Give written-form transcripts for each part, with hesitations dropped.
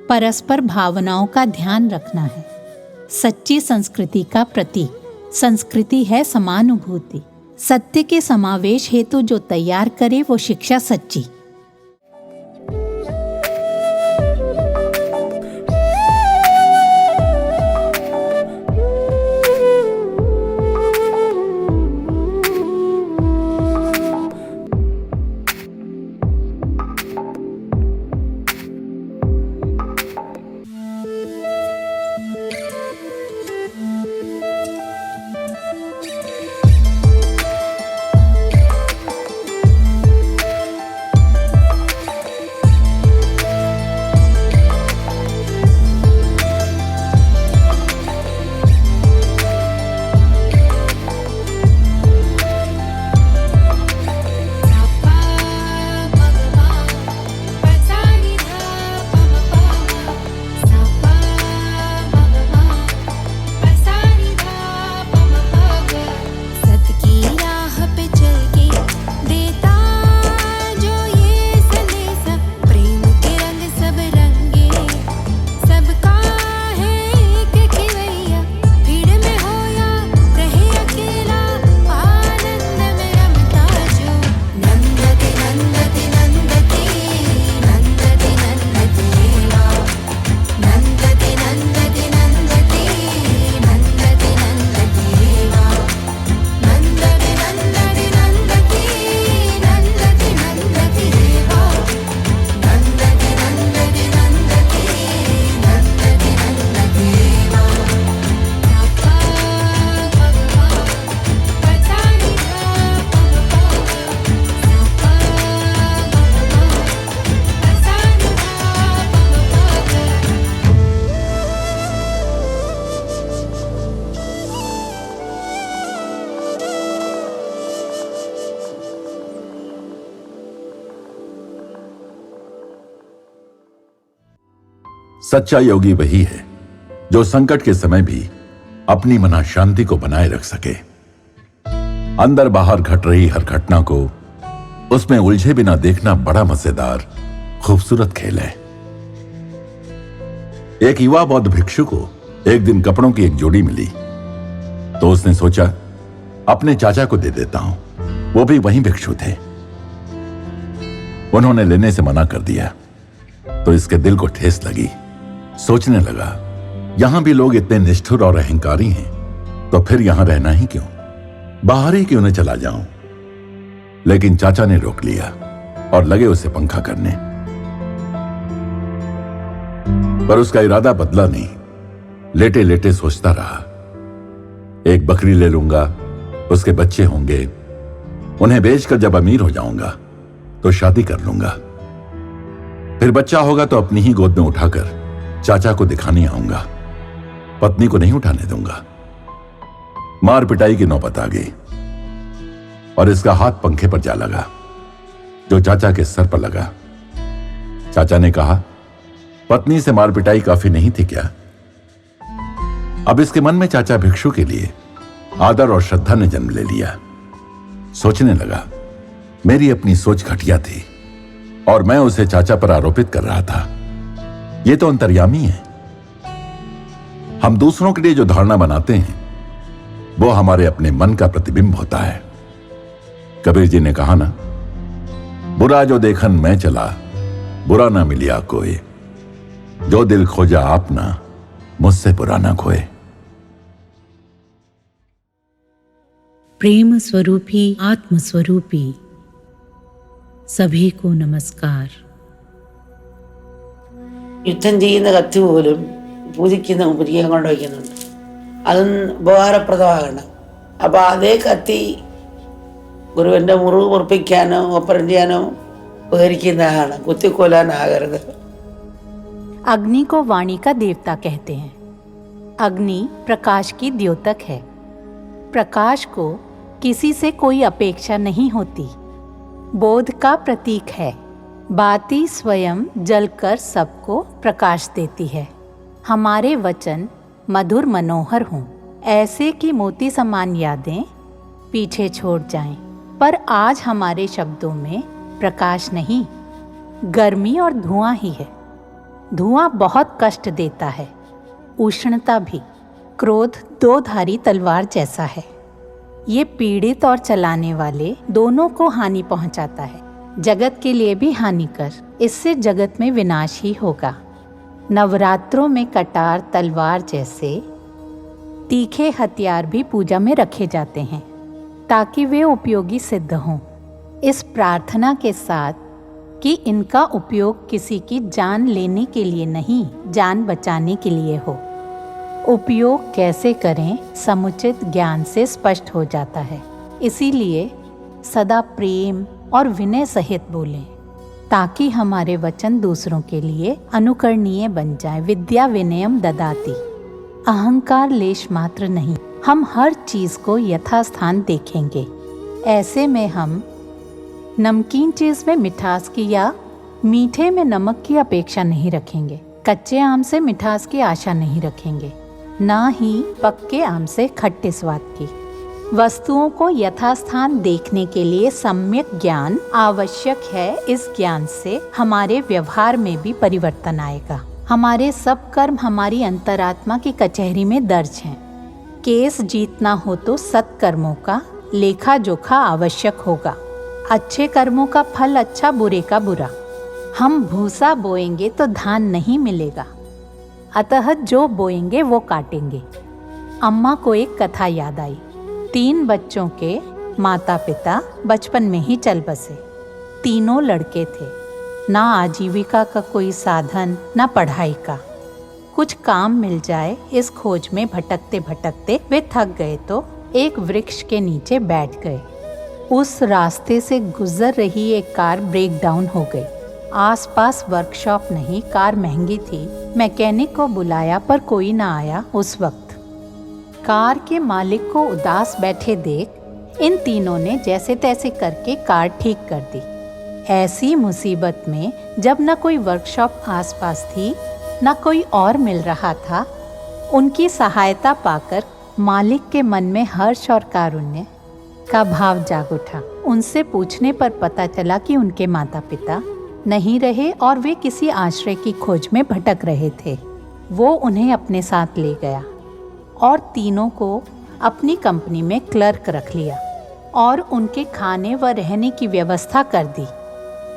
परस्पर भावनाओं का ध्यान रखना है। सच्ची संस्कृति का प्रतीक संस्कृति है समानुभूति। सत्य के समावेश हेतु जो तैयार करे वो शिक्षा सच्ची। सच्चा योगी वही है जो संकट के समय भी अपनी मना शांति को बनाए रख सके। अंदर बाहर घट रही हर घटना को उसमें उलझे बिना देखना बड़ा मजेदार खूबसूरत खेल है। एक युवा बौद्ध भिक्षु को एक दिन कपड़ों की एक जोड़ी मिली तो उसने सोचा अपने चाचा को दे देता हूं, वो भी वहीं भिक्षु थे। उन्होंने लेने से मना कर दिया तो इसके दिल को ठेस लगी। सोचने लगा यहां भी लोग इतने निष्ठुर और अहंकारी हैं तो फिर यहां रहना ही क्यों, बाहर ही क्यों न चला जाऊं। लेकिन चाचा ने रोक लिया और लगे उसे पंखा करने, पर उसका इरादा बदला नहीं। लेटे लेटे सोचता रहा, एक बकरी ले लूंगा, उसके बच्चे होंगे, उन्हें बेचकर जब अमीर हो जाऊंगा तो शादी कर लूंगा, फिर बच्चा होगा तो अपनी ही गोद में उठाकर चाचा को दिखाने आऊंगा, पत्नी को नहीं उठाने दूंगा। मार पिटाई की नौबत आ गई और इसका हाथ पंखे पर जा लगा जो चाचा के सर पर लगा। चाचा ने कहा, पत्नी से मार पिटाई काफी नहीं थी क्या? अब इसके मन में चाचा भिक्षु के लिए आदर और श्रद्धा ने जन्म ले लिया। सोचने लगा, मेरी अपनी सोच घटिया थी और मैं उसे चाचा पर आरोपित कर रहा था। ये तो अंतर्यामी है। हम दूसरों के लिए जो धारणा बनाते हैं वो हमारे अपने मन का प्रतिबिंब होता है। कबीर जी ने कहा ना, बुरा जो देखन मैं चला, बुरा ना मिलिया कोई, जो दिल खोजा आपना, मुझसे बुरा ना खोए। प्रेम स्वरूपी आत्म स्वरूपी सभी को नमस्कार। യുദ്ധം ചെയ്യുന്ന കത്തി പോലും പൂജിക്കുന്ന പുരികം കൊണ്ട് വയ്ക്കുന്നുണ്ട്. അതും ഉപകാരപ്രദമാകണം. അപ്പോൾ അതേ കത്തി ഗുരുവിൻ്റെ മുറിവ് മുറിപ്പിക്കാനോ ഓപ്പറേറ്റ് ചെയ്യാനോ ഉപകരിക്കുന്നതാണ്, കുത്തിക്കൊല്ലാനാകരുത്. अग्नि को वाणी का देवता कहते हैं। अग्नि प्रकाश की द्योतक है। प्रकाश को किसी से कोई अपेक्षा नहीं होती, बोध का प्रतीक है। बाती स्वयं जलकर सबको प्रकाश देती है। हमारे वचन मधुर मनोहर हों, ऐसे कि मोती समान यादें पीछे छोड़ जाएं। पर आज हमारे शब्दों में प्रकाश नहीं, गर्मी और धुआं ही है। धुआं बहुत कष्ट देता है, उष्णता भी। क्रोध दो धारी तलवार जैसा है, ये पीड़ित और चलाने वाले दोनों को हानि पहुंचाता है, जगत के लिए भी हानिकर। इससे जगत में विनाश ही होगा। नवरात्रों में कटार तलवार जैसे तीखे हथियार भी पूजा में रखे जाते हैं ताकि वे उपयोगी सिद्ध हों, इस प्रार्थना के साथ कि इनका उपयोग किसी की जान लेने के लिए नहीं, जान बचाने के लिए हो। उपयोग कैसे करें समुचित ज्ञान से स्पष्ट हो जाता है। इसीलिए सदा प्रेम और विनय सहित बोलें ताकि हमारे वचन दूसरों के लिए अनुकरणीय बन जाएं। विद्या विनयम ददाति, अहंकार लेश मात्र नहीं। हम हर चीज को यथास्थान देखेंगे। ऐसे में हम नमकीन चीज में मिठास की या मीठे में नमक की अपेक्षा नहीं रखेंगे। कच्चे आम से मिठास की आशा नहीं रखेंगे, ना ही पक्के आम से खट्टे स्वाद की। वस्तुओं को यथास्थान देखने के लिए सम्यक ज्ञान आवश्यक है। इस ज्ञान से हमारे व्यवहार में भी परिवर्तन आएगा। हमारे सब कर्म हमारी अंतरात्मा की कचहरी में दर्ज हैं। केस जीतना हो तो सत्कर्मों का लेखा जोखा आवश्यक होगा। अच्छे कर्मों का फल अच्छा, बुरे का बुरा। हम भूसा बोएंगे तो धान नहीं मिलेगा, अतः जो बोएंगे वो काटेंगे। अम्मा को एक कथा याद आई। 3 बच्चों के माता पिता बचपन में ही चल बसे। तीनों लड़के थे, ना आजीविका का कोई साधन, ना पढ़ाई का। कुछ काम मिल जाए इस खोज में भटकते भटकते वे थक गए तो एक वृक्ष के नीचे बैठ गए। उस रास्ते से गुजर रही एक कार ब्रेक डाउन हो गई। आसपास वर्कशॉप नहीं, कार महंगी थी। मैकेनिक को बुलाया पर कोई ना आया। उस वक्त कार के मालिक को उदास बैठे देख इन तीनों ने जैसे तैसे करके कार ठीक कर दी। ऐसी मुसीबत में जब न कोई वर्कशॉप आसपास थी, न कोई और मिल रहा था, उनकी सहायता पाकर मालिक के मन में हर्ष और कारुण्य का भाव जाग उठा। उनसे पूछने पर पता चला कि उनके माता पिता नहीं रहे और वे किसी आश्रय की खोज में भटक रहे थे। वो उन्हें अपने साथ ले गया और तीनों को अपनी कंपनी में क्लर्क रख लिया और उनके खाने व रहने की व्यवस्था कर दी,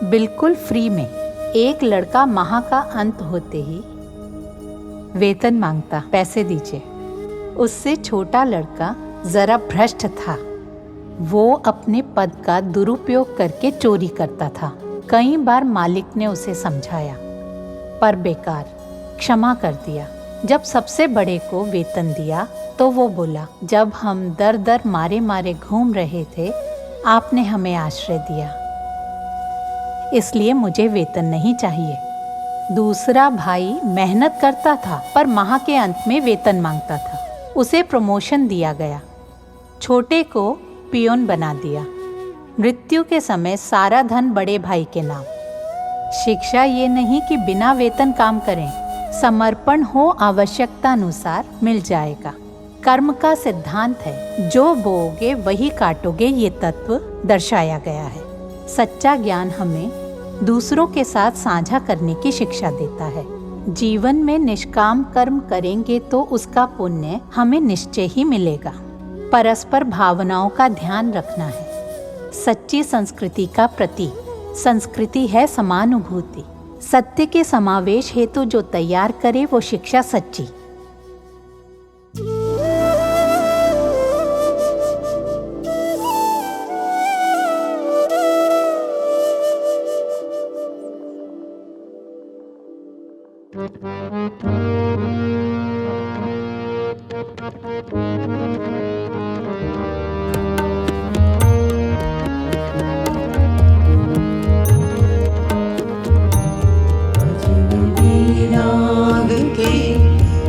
बिल्कुल फ्री में। एक लड़का माह का अंत होते ही वेतन मांगता, पैसे दीजिए। उससे छोटा लड़का जरा भ्रष्ट था। वो अपने पद का दुरुपयोग करके चोरी करता था। कई बार मालिक ने उसे समझाया पर बेकार, क्षमा कर दिया। जब सबसे बड़े को वेतन दिया तो वो बोला, जब हम दर दर मारे मारे घूम रहे थे आपने हमें आश्रय दिया, इसलिए मुझे वेतन नहीं चाहिए। दूसरा भाई मेहनत करता था पर माह के अंत में वेतन मांगता था। उसे प्रमोशन दिया गया। छोटे को पियोन बना दिया। मृत्यु के समय सारा धन बड़े भाई के नाम। शिक्षा ये नहीं कि बिना वेतन काम करें, समर्पण हो आवश्यकता अनुसार मिल जाएगा। कर्म का सिद्धांत है, जो बोओगे वही काटोगे, ये तत्व दर्शाया गया है। सच्चा ज्ञान हमें दूसरों के साथ साझा करने की शिक्षा देता है। जीवन में निष्काम कर्म करेंगे तो उसका पुण्य हमें निश्चय ही मिलेगा। परस्पर भावनाओं का ध्यान रखना है। सच्ची संस्कृति का प्रतीक संस्कृति है समानुभूति। सत्य के समावेश हेतु जो तैयार करे वो शिक्षा सच्ची।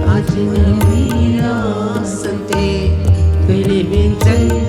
अजनबी रास्ते फिर भी चल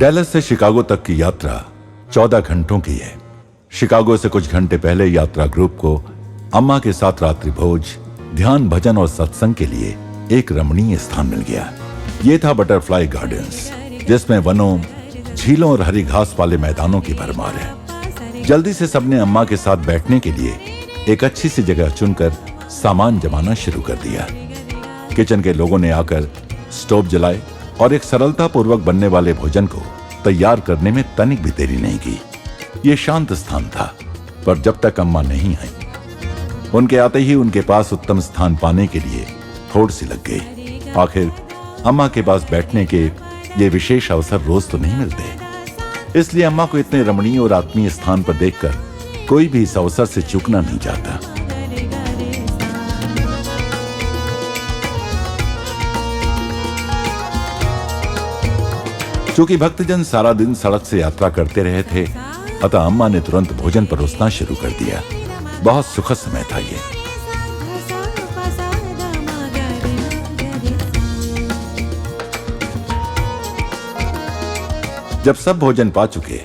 डैलस से शिकागो तक की यात्रा 14 घंटों की है। शिकागो से कुछ घंटे पहले यात्रा ग्रुप को अम्मा के साथ रात्रि भोज, ध्यान, भजन और सत्संग के लिए एक रमणीय स्थान मिल गया। ये था बटरफ्लाई गार्डन्स, जिसमें वनों, झीलों और हरी घास वाले मैदानों की भरमार है। जल्दी से सबने अम्मा के साथ बैठने के लिए एक अच्छी सी जगह चुनकर सामान जमाना शुरू कर दिया। किचन के लोगों ने आकर स्टोव जलाए और एक सरलता पूर्वक बनने वाले भोजन को तैयार करने में तनिक भी देरी नहीं की। ये शांत स्थान था, पर जब तक अम्मा नहीं आई, उनके आते ही उनके पास उत्तम स्थान पाने के लिए थोड़ी सी लग गई। आखिर अम्मा के पास बैठने के ये विशेष अवसर रोज तो नहीं मिलते, इसलिए अम्मा को इतने रमणीय और आत्मीय स्थान पर देखकर कोई भी इस अवसर से चूकना नहीं चाहता। चूंकि भक्तजन सारा दिन सड़क से यात्रा करते रहे थे, अतः अम्मा ने तुरंत भोजन परोसना शुरू कर दिया। बहुत सुखद समय था ये। जब सब भोजन पा चुके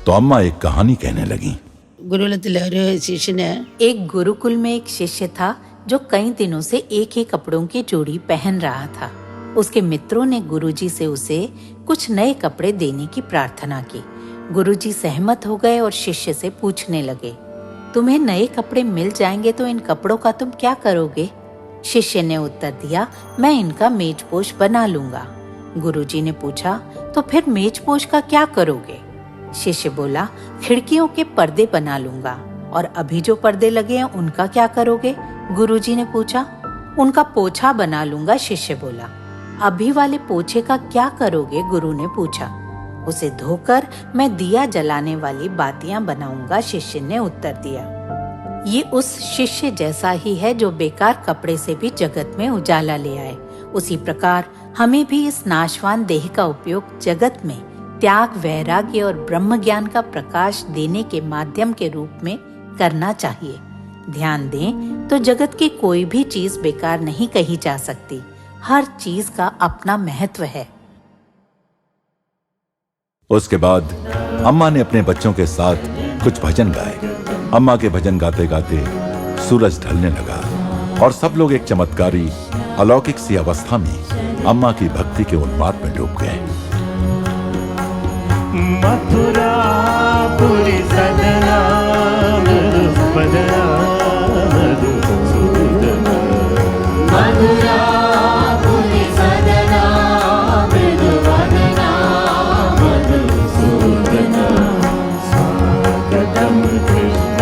तो अम्मा एक कहानी कहने लगी। ഗുരുകുലത്തിലെ ഒരു ശിഷ്യന് एक गुरुकुल में एक शिष्य था जो कई दिनों से एक ही कपड़ों की जोड़ी पहन रहा था। उसके मित्रों ने गुरुजी से उसे कुछ नए कपड़े देने की प्रार्थना की। गुरुजी सहमत हो गए और शिष्य से पूछने लगे, तुम्हें नए कपड़े मिल जाएंगे तो इन कपड़ों का तुम क्या करोगे? शिष्य ने उत्तर दिया, मैं इनका मेजपोश बना लूंगा। गुरुजी ने पूछा, तो फिर मेजपोश का क्या करोगे? शिष्य बोला, खिड़कियों के पर्दे बना लूंगा। और अभी जो पर्दे लगे हैं उनका क्या करोगे? गुरुजी ने पूछा। उनका पोछा बना लूंगा, शिष्य बोला। अभी वाले पोछे का क्या करोगे? गुरु ने पूछा। उसे धोकर मैं दिया जलाने वाली बातियां बनाऊंगा, शिष्य ने उत्तर दिया। ये उस शिष्य जैसा ही है जो बेकार कपड़े से भी जगत में उजाला ले आए। उसी प्रकार हमें भी इस नाशवान देह का उपयोग जगत में त्याग, वैराग्य और ब्रह्म ज्ञान का प्रकाश देने के माध्यम के रूप में करना चाहिए। ध्यान दें तो जगत की कोई भी चीज बेकार नहीं कही जा सकती। हर चीज का अपना महत्व है। उसके बाद अम्मा ने अपने बच्चों के साथ कुछ भजन गाए। अम्मा के भजन गाते गाते सूरज ढलने लगा और सब लोग एक चमत्कारी अलौकिक सी अवस्था में अम्मा की भक्ति के उन्माद में डूब गए। मथुरा पुरी सदना बदना मथुरा पुरी सदना मृदुवदना मधुसूदना स्वागतम कृष्ण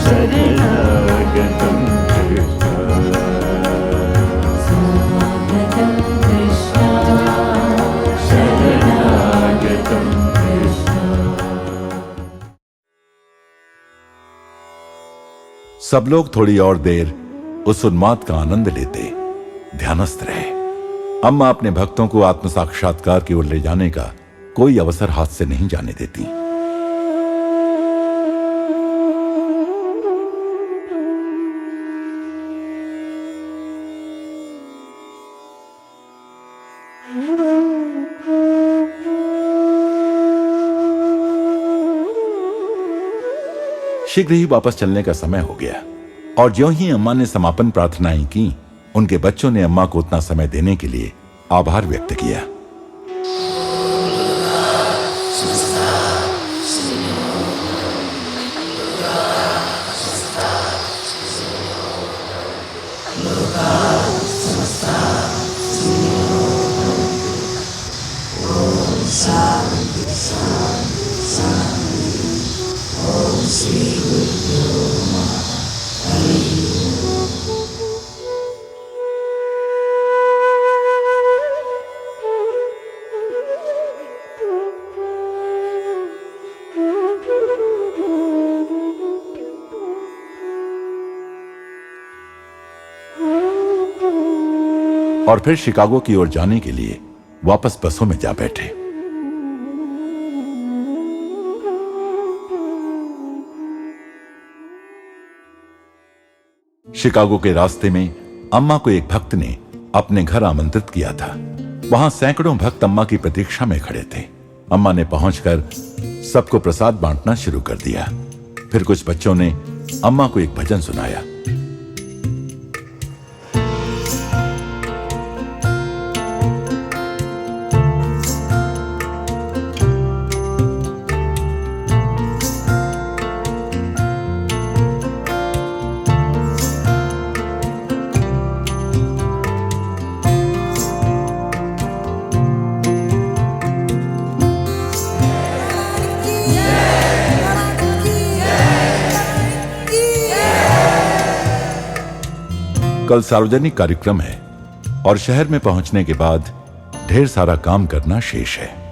शरणागतम कृष्ण स्वागतम कृष्ण शरणागतम कृष्ण। सब लोग थोड़ी और देर उस उन्माद का आनंद लेते ध्यानस्थ रहे। अम्मा अपने भक्तों को आत्म साक्षात्कार की ओर ले जाने का कोई अवसर हाथ से नहीं जाने देती। शीघ्र ही वापस चलने का समय हो गया और ज्यों ही अम्मा ने समापन प्रार्थनाएं की, उनके बच्चों ने अम्मा को उतना समय देने के लिए आभार व्यक्त किया। और फिर शिकागो की ओर जाने के लिए वापस बसों में जा बैठे। शिकागो के रास्ते में अम्मा को एक भक्त ने अपने घर आमंत्रित किया था। वहां सैकड़ों भक्त अम्मा की प्रतीक्षा में खड़े थे। अम्मा ने पहुंचकर सबको प्रसाद बांटना शुरू कर दिया। फिर कुछ बच्चों ने अम्मा को एक भजन सुनाया। कल सार्वजनिक कार्यक्रम है और शहर में पहुंचने के बाद ढेर सारा काम करना शेष है।